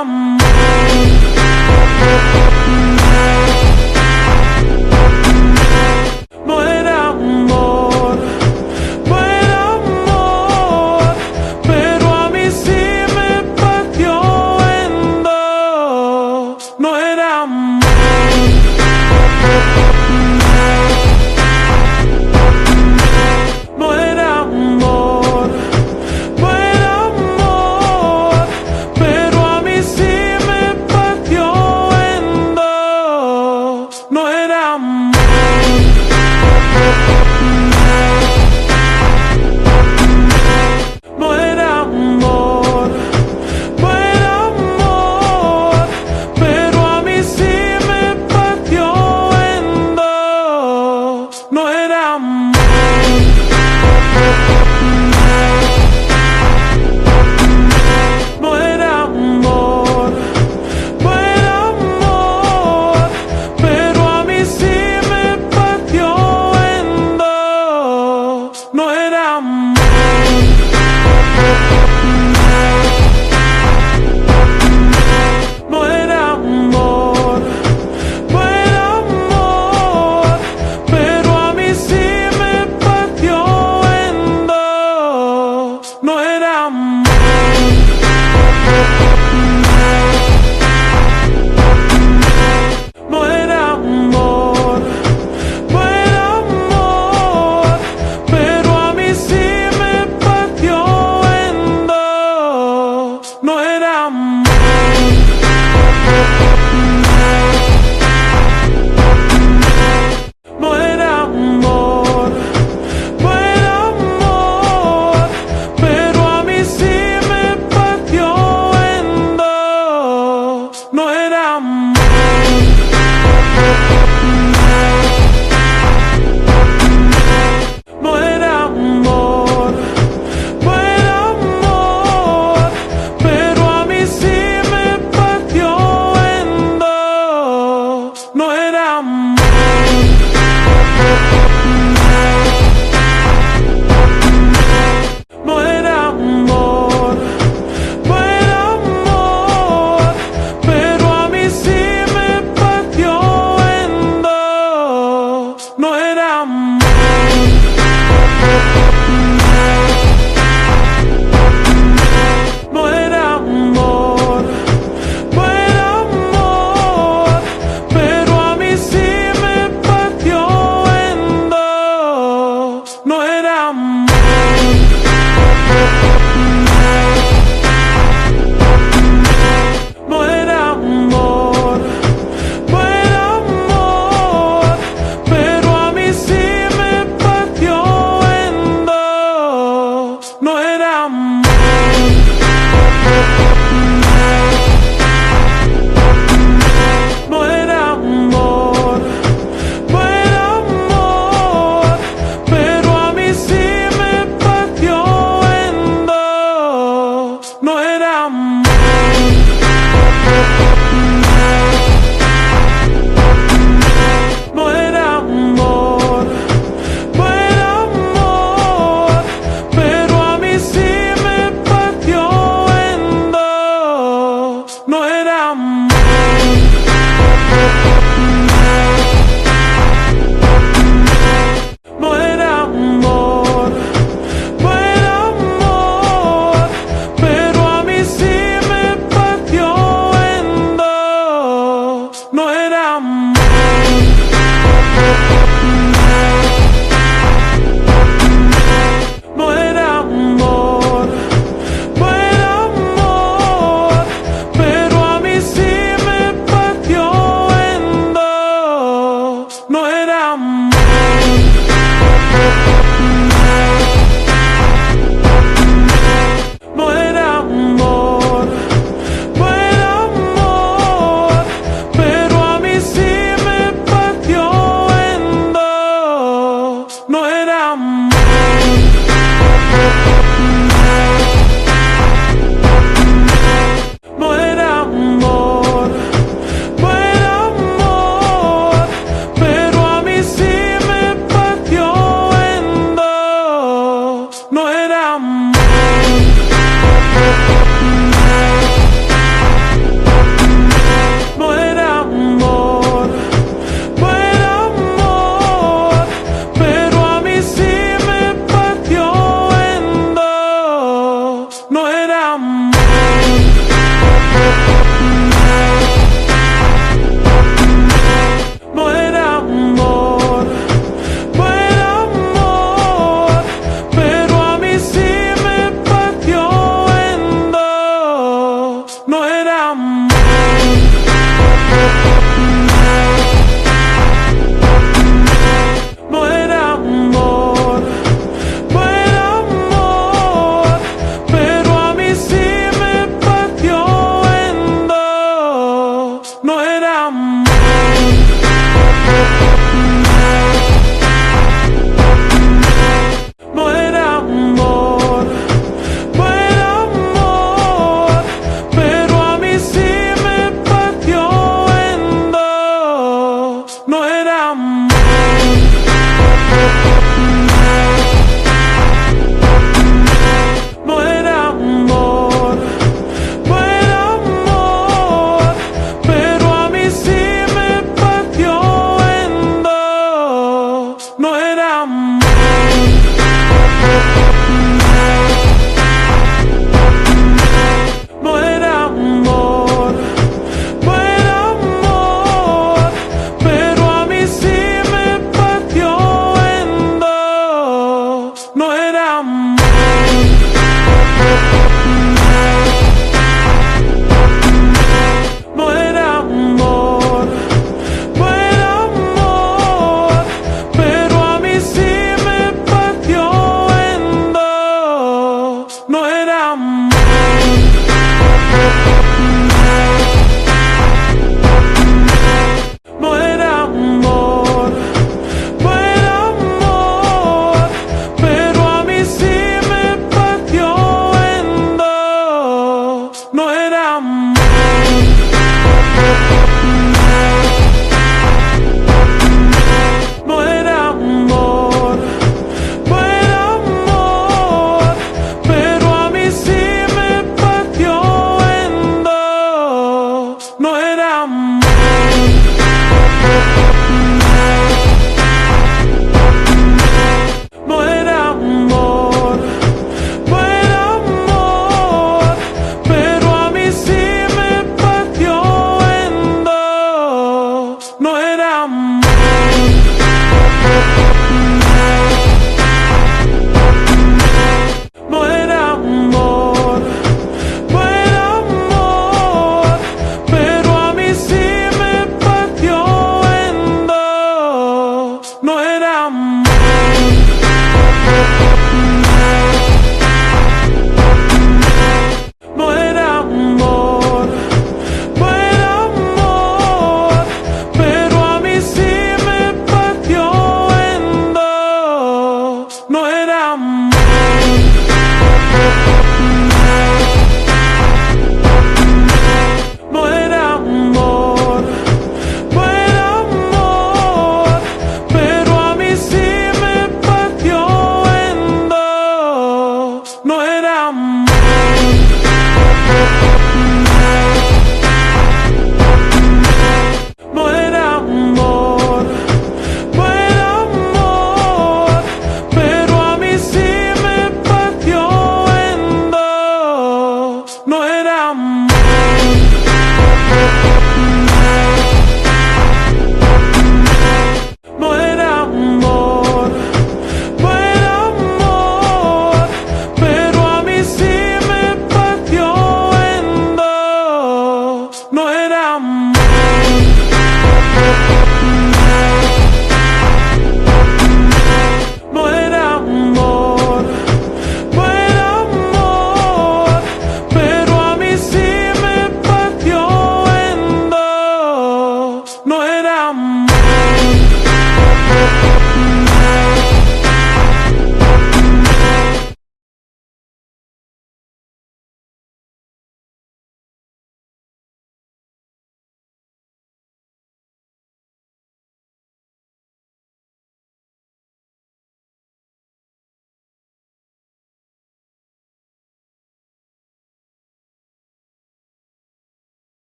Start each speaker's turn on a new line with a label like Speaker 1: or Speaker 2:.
Speaker 1: amor. No era amor, no era amor, pero a mí sí me partió en dos. No era amor. No era amor, no era amor, pero a mí sí me partió en dos. No era amor. No era amor, no era amor, pero a mí sí me partió en dos. No era amor. No era amor, no era amor, pero a mí sí me partió en dos. No era amor. No era amor, no era amor, pero a mí sí me partió en dos. No era amor. No era amor, no era amor, pero a mí sí me partió en dos. No era amor. No era amor, no era amor, pero a mí sí me partió en dos. No era amor. No era amor, no era amor, pero a mí sí me partió en dos. No era amor. No era amor, no era amor, pero a mí sí me partió en dos. No era amor. No era amor, no era amor, pero a mí sí me partió en dos. No era amor. No era amor, no era amor, pero a mí sí me partió en dos. No era amor. No era amor, no era amor, pero a mí sí me partió en dos. No era amor. No era amor, no era amor, pero a mí sí me partió en dos. No era amor. No era amor, no era amor, pero a mí sí me partió en dos. No era amor. No era amor, no era amor, pero a mí sí no era amor.